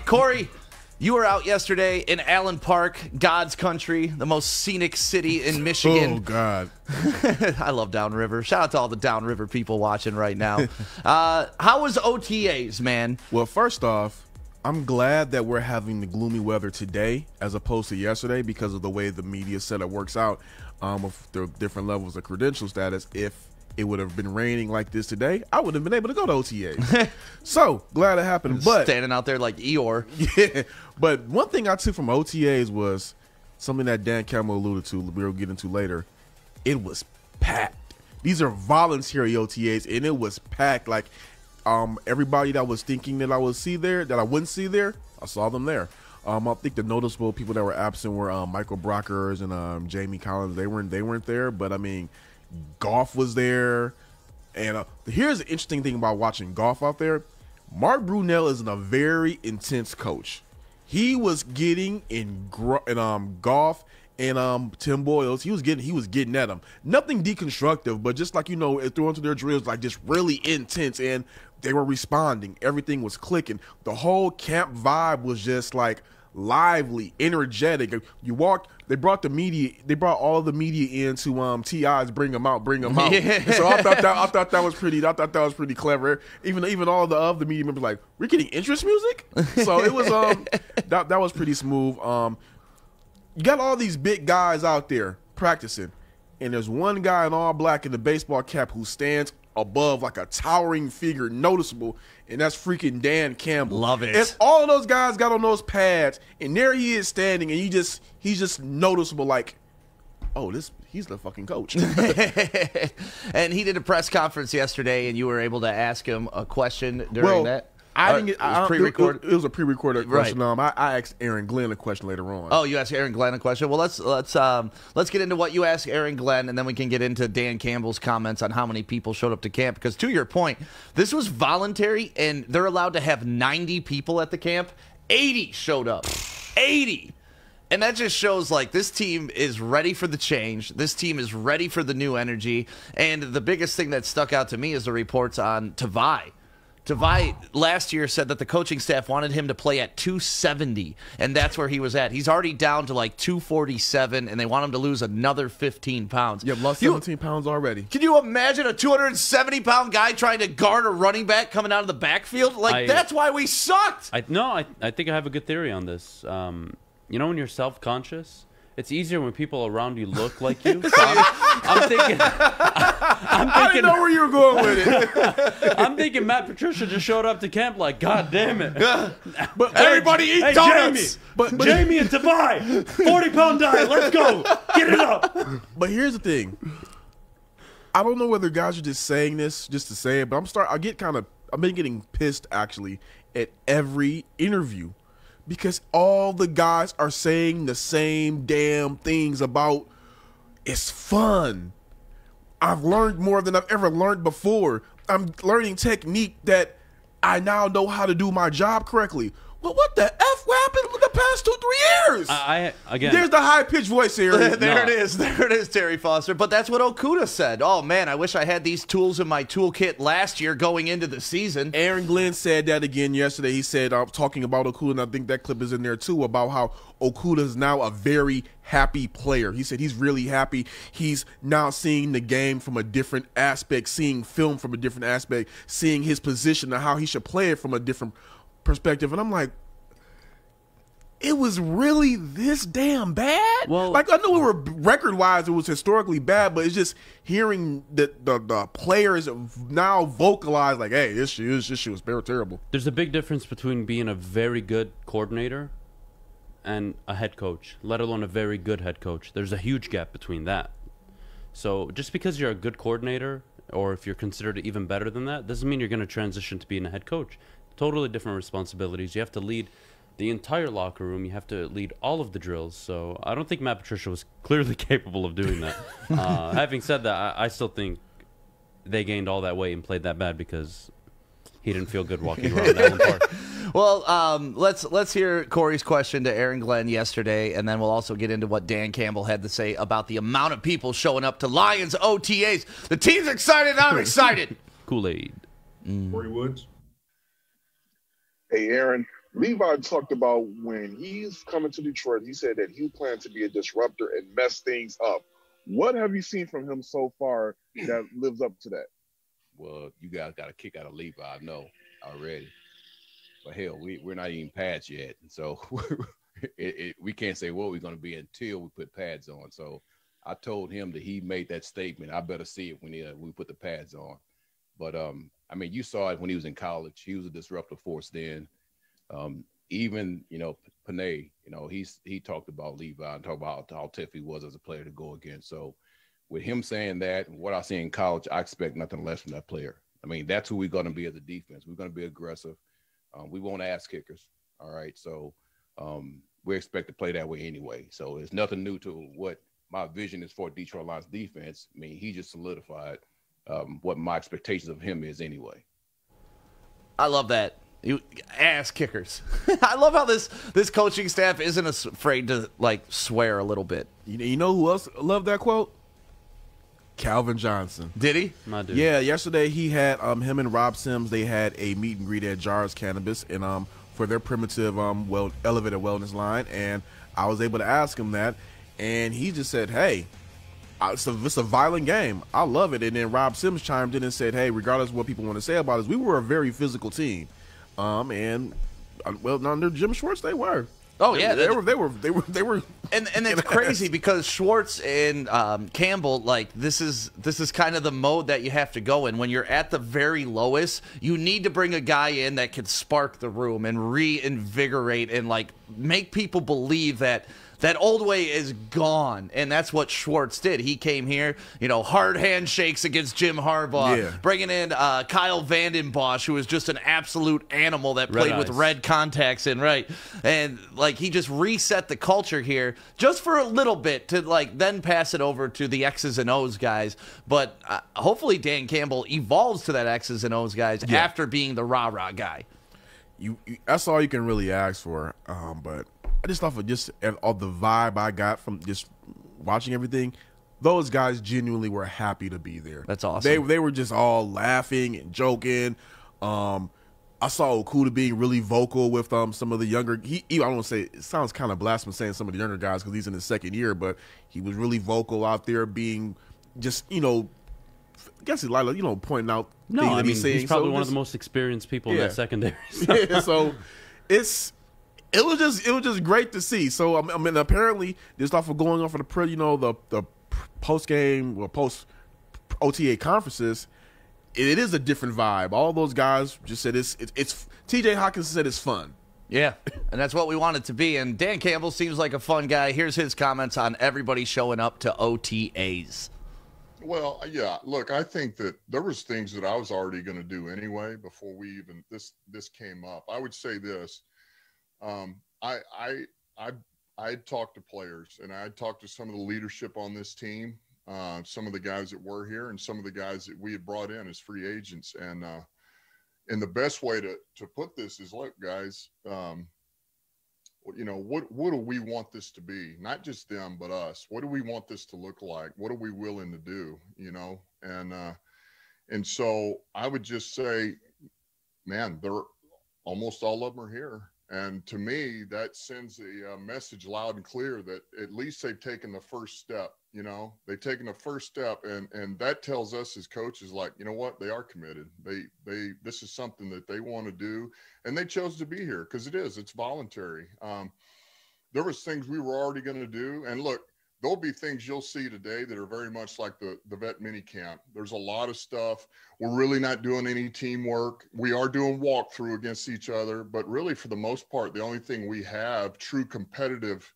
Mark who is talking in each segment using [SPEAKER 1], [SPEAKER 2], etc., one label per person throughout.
[SPEAKER 1] Kory, you were out yesterday in Allen Park, God's country, the most scenic city in Michigan.
[SPEAKER 2] Oh, God.
[SPEAKER 1] I love Downriver. Shout out to all the Downriver people watching right now. How was OTAs, man?
[SPEAKER 2] Well, first off, I'm glad that we're having the gloomy weather today as opposed to yesterday because of the way the media setup works out with the different levels of credential status. If it would have been raining like this today, I would have been able to go to OTAs. So, glad it happened. But
[SPEAKER 1] standing out there like Eeyore.
[SPEAKER 2] Yeah, but one thing I took from OTAs was something that Dan Campbell alluded to, we'll get into later. It was packed. These are voluntary OTAs, and it was packed. Like, everybody that was thinking that I would see there, that I wouldn't see there, I saw them there. I think the noticeable people that were absent were Michael Brockers and Jamie Collins. They weren't there, but I mean, Goff was there. And here's the interesting thing about watching Goff out there. Mark Brunell is a very intense coach. He was getting in Goff and Tim Boyles. He was getting at them. Nothing deconstructive, but just like, throwing to their drills, like just really intense. And they were responding. Everything was clicking. The whole camp vibe was just like lively, energetic. You walked. They brought the media. They brought all of the media in to TI's bring them out. Yeah. So I thought that was pretty. I thought that was pretty clever. Even all the other media members like, we're getting interest music. So it was that was pretty smooth. You got all these big guys out there practicing, and there's one guy in all black in the baseball cap who stands above like a towering figure, noticeable, and that's freaking Dan Campbell.
[SPEAKER 1] Love it.
[SPEAKER 2] And all of those guys got on those pads, and there he is standing, and he's just noticeable, like, oh, he's the fucking coach.
[SPEAKER 1] And he did a press conference yesterday, and you were able to ask him a question during that.
[SPEAKER 2] I didn't get. It was pre-recorded. It was a pre-recorded question.
[SPEAKER 1] Right.
[SPEAKER 2] I asked Aaron Glenn a question later on.
[SPEAKER 1] Oh, you asked Aaron Glenn a question. Well, let's get into what you asked Aaron Glenn, and then we can get into Dan Campbell's comments on how many people showed up to camp. Because to your point, this was voluntary, and they're allowed to have 90 people at the camp. 80 showed up. 80. And that just shows, like, this team is ready for the change. This team is ready for the new energy. And the biggest thing that stuck out to me is the reports on Tavai. Tavai last year said that the coaching staff wanted him to play at 270, and that's where he was at. He's already down to like 247, and they want him to lose another 15 pounds.
[SPEAKER 2] Yeah, lost 17 pounds already.
[SPEAKER 1] Can you imagine a 270-pound guy trying to guard a running back coming out of the backfield? That's why we sucked.
[SPEAKER 3] I think I have a good theory on this. When you're self-conscious, it's easier when people around you look like you. So I'm thinking.
[SPEAKER 2] I didn't know where you were going with it.
[SPEAKER 3] I'm thinking Matt Patricia just showed up to camp like, God damn it!
[SPEAKER 1] But everybody eat donuts.
[SPEAKER 3] Jamie and Tavai, 40-pound diet. Let's go. Get it up.
[SPEAKER 2] But here's the thing. I don't know whether guys are just saying this just to say it, but I've been getting pissed actually at every interview. Because all the guys are saying the same damn things about it's fun. I've learned more than I've ever learned before. I'm learning technique that I now know how to do my job correctly. Well, what the F happened in the past 2-3 years?
[SPEAKER 3] Again,
[SPEAKER 2] there's the high-pitched voice area.
[SPEAKER 1] There it is, Terry Foster. But that's what Okuda said. Oh, man, I wish I had these tools in my toolkit last year going into the season.
[SPEAKER 2] Aaron Glenn said that again yesterday. He said, talking about Okuda, and I think that clip is in there too, about how Okuda is now a very happy player. He said he's really happy. He's now seeing the game from a different aspect, seeing film from a different aspect, seeing his position and how he should play it from a different perspective. And I'm like, it was really this damn bad?
[SPEAKER 3] Well,
[SPEAKER 2] like, I know we were record-wise, it was historically bad, but it's just hearing the players now vocalize like, hey, this shit was very terrible.
[SPEAKER 3] There's a big difference between being a very good coordinator and a head coach, let alone a very good head coach. There's a huge gap between that. So just because you're a good coordinator, or if you're considered even better than that, doesn't mean you're going to transition to being a head coach. Totally different responsibilities. You have to lead the entire locker room. You have to lead all of the drills. So I don't think Matt Patricia was clearly capable of doing that. Having said that, I still think they gained all that weight and played that bad because he didn't feel good walking around Allen Park.
[SPEAKER 1] Well, let's hear Kory's question to Aaron Glenn yesterday, and then we'll also get into what Dan Campbell had to say about the amount of people showing up to Lions OTAs. The team's excited. I'm excited.
[SPEAKER 3] Kool-Aid.
[SPEAKER 4] Kory Woods. Hey, Aaron. Levi talked about when he's coming to Detroit, he said that he planned to be a disruptor and mess things up. What have you seen from him so far that lives up to that?
[SPEAKER 5] Well, you guys got a kick out of Levi, I know already. But hell, we're not even pads yet. And so we can't say what we're going to be until we put pads on. So I told him that he made that statement. I better see it when we put the pads on. But, I mean, you saw it when he was in college. He was a disruptive force then. Even, Panay, he talked about Levi and talked about how tough he was as a player to go against. So with him saying that and what I see in college, I expect nothing less from that player. I mean, that's who we're going to be as a defense. We're going to be aggressive. We won't ask kickers. All right. So we expect to play that way anyway. So it's nothing new to what my vision is for Detroit Lions defense. I mean, he just solidified what my expectations of him is anyway.
[SPEAKER 1] I love that. You ass kickers. I love how this coaching staff isn't afraid to swear a little bit.
[SPEAKER 2] You know who else loved that quote? Calvin Johnson.
[SPEAKER 1] Did he?
[SPEAKER 3] My dude.
[SPEAKER 2] Yeah, yesterday he had him and Rob Sims. They had a meet and greet at Jars Cannabis and for their primitive elevated wellness line, and I was able to ask him that, and he just said, "Hey, it's a violent game. I love it." And then Rob Sims chimed in and said, "Hey, regardless of what people want to say about us, we were a very physical team." And under Jim Schwartz, they were.
[SPEAKER 1] Oh yeah,
[SPEAKER 2] they were.
[SPEAKER 1] And it's crazy because Schwartz and Campbell, this is kind of the mode that you have to go in when you're at the very lowest. You need to bring a guy in that can spark the room and reinvigorate and make people believe that old way is gone, and that's what Schwartz did. He came here, hard handshakes against Jim Harbaugh, bringing in Kyle Vanden Bosch, who was just an absolute animal that played with red contacts in, right? And he just reset the culture here just for a little bit to then pass it over to the X's and O's guys. But hopefully Dan Campbell evolves to that X's and O's guys after being the rah-rah guy.
[SPEAKER 2] That's all you can really ask for, but I just thought of all the vibe I got from just watching everything, those guys genuinely were happy to be there.
[SPEAKER 1] That's awesome.
[SPEAKER 2] They were just all laughing and joking. I saw Okuda being really vocal with some of the younger. I don't want to say it sounds kind of blasphemous saying some of the younger guys because he's in his second year, but he was really vocal out there, being just I guess he's pointing out.
[SPEAKER 3] No, I mean he's probably one of the most experienced people in that secondary.
[SPEAKER 2] So It was just great to see. So I mean, apparently this stuff was going on for the post game or post OTA conferences. It is a different vibe. All those guys just said it's TJ Hawkins said it's fun.
[SPEAKER 1] Yeah, and that's what we want it to be. And Dan Campbell seems like a fun guy. Here's his comments on everybody showing up to OTAs.
[SPEAKER 6] Well, yeah. Look, I think that there was things that I was already going to do anyway before we even this came up. I would say this. I talked to players and I talked to some of the leadership on this team, some of the guys that were here and some of the guys that we had brought in as free agents. And the best way to put this is, look, guys, what do we want this to be? Not just them, but us. What do we want this to look like? What are we willing to do? And so I would just say, man, they're almost all of them are here. And to me, that sends a message loud and clear that at least they've taken the first step. They've taken the first step, and that tells us as coaches, you know what, they are committed. This is something that they want to do, and they chose to be here because it's voluntary. There was things we were already going to do, and look, there'll be things you'll see today that are very much like the vet mini camp. There's a lot of stuff. We're really not doing any teamwork. We are doing walkthrough against each other, but really for the most part, the only thing we have true competitive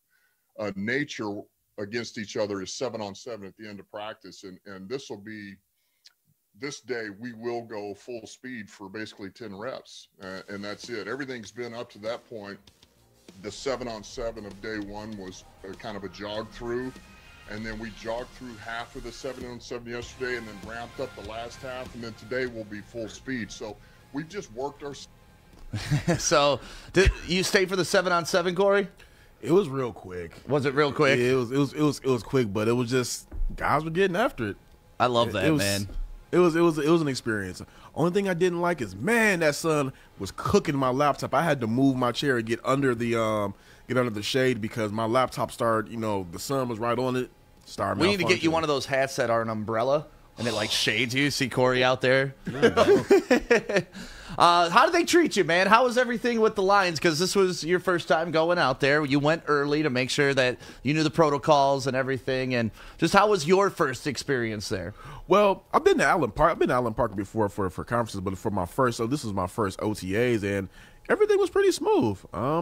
[SPEAKER 6] nature against each other is 7-on-7 at the end of practice. And this day we will go full speed for basically 10 reps. And that's it. Everything's been up to that point. The 7-on-7 of day one was kind of a jog through, and then we jogged through half of the 7-on-7 yesterday and then ramped up the last half, and then today will be full speed. So we've just worked our
[SPEAKER 1] So did you stay for the 7-on-7, Kory?
[SPEAKER 2] It was real quick.
[SPEAKER 1] Was it real quick?
[SPEAKER 2] Yeah, it was quick, but it was just guys were getting after it.
[SPEAKER 1] I love that, man.
[SPEAKER 2] It was an experience. Only thing I didn't like is, man, that sun was cooking my laptop. I had to move my chair and get under the shade because my laptop started, the sun was right on it.
[SPEAKER 1] We need to get you one of those hats that are an umbrella and it like shades you. See Kory out there. How did they treat you, man? How was everything with the Lions? Because this was your first time going out there. You went early to make sure that you knew the protocols and everything. And just how was your first experience there?
[SPEAKER 2] Well, I've been to Allen Park. I've been to Allen Park before for conferences, but this was my first OTAs, and everything was pretty smooth. I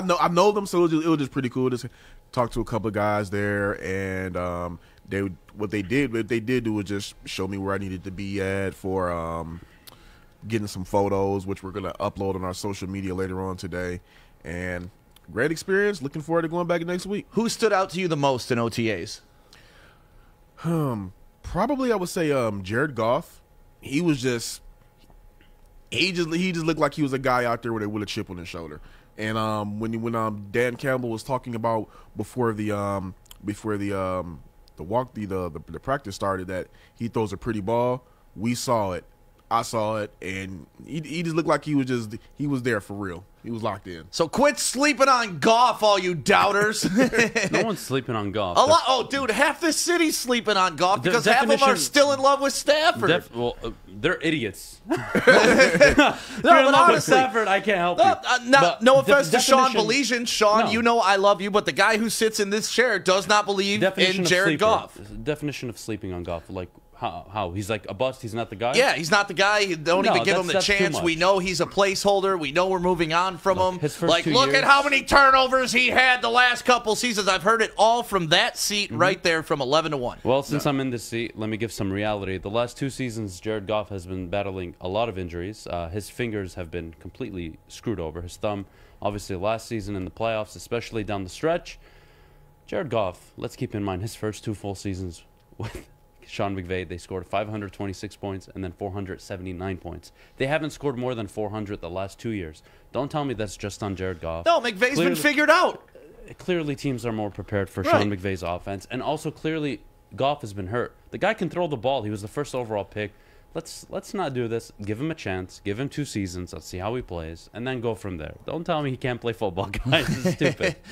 [SPEAKER 2] know them, so it was just pretty cool to talk to a couple of guys there, and what they did do was just show me where I needed to be at for getting some photos, which we're gonna upload on our social media later on today. And great experience. Looking forward to going back next week.
[SPEAKER 1] Who stood out to you the most in OTAs?
[SPEAKER 2] Probably I would say Jared Goff. He just looked like he was a guy out there with a chip on his shoulder. And when Dan Campbell was talking about before the practice started that he throws a pretty ball, we saw it. I saw it, and he just looked like he was there for real. He was locked in.
[SPEAKER 1] So quit sleeping on Goff, all you doubters.
[SPEAKER 3] No one's sleeping on Goff.
[SPEAKER 1] Oh, dude, half the city's sleeping on Goff because half of them are still in love with Stafford.
[SPEAKER 3] They're idiots.
[SPEAKER 1] No,
[SPEAKER 3] but honestly, Stafford, I can't help you.
[SPEAKER 1] No offense to Sean Baligian. Sean, you know I love you, but the guy who sits in this chair does not believe in Jared Goff.
[SPEAKER 3] Definition of sleeping on Goff, like how he's like a bust. He's not the guy.
[SPEAKER 1] Yeah, he's not the guy. Don't even give him the chance. We know he's a placeholder. We know we're moving on from him. Look at how many turnovers he had the last couple seasons. I've heard it all from that seat right there from 11-1.
[SPEAKER 3] Well, since I'm in this seat, let me give some reality. The last 2 seasons, Jared Goff has been battling a lot of injuries. His fingers have been completely screwed over. His thumb, obviously, last season in the playoffs, especially down the stretch. Jared Goff, let's keep in mind his first 2 full seasons with Sean McVay, they scored 526 points and then 479 points. They haven't scored more than 400 the last 2 years. Don't tell me that's just on Jared Goff.
[SPEAKER 1] No, McVay's been figured out.
[SPEAKER 3] Clearly, teams are more prepared for Sean McVay's offense. And also, clearly, Goff has been hurt. The guy can throw the ball. He was the first overall pick. Let's not do this. Give him a chance. Give him 2 seasons. Let's see how he plays. And then go from there. Don't tell me he can't play football, guys. It's stupid.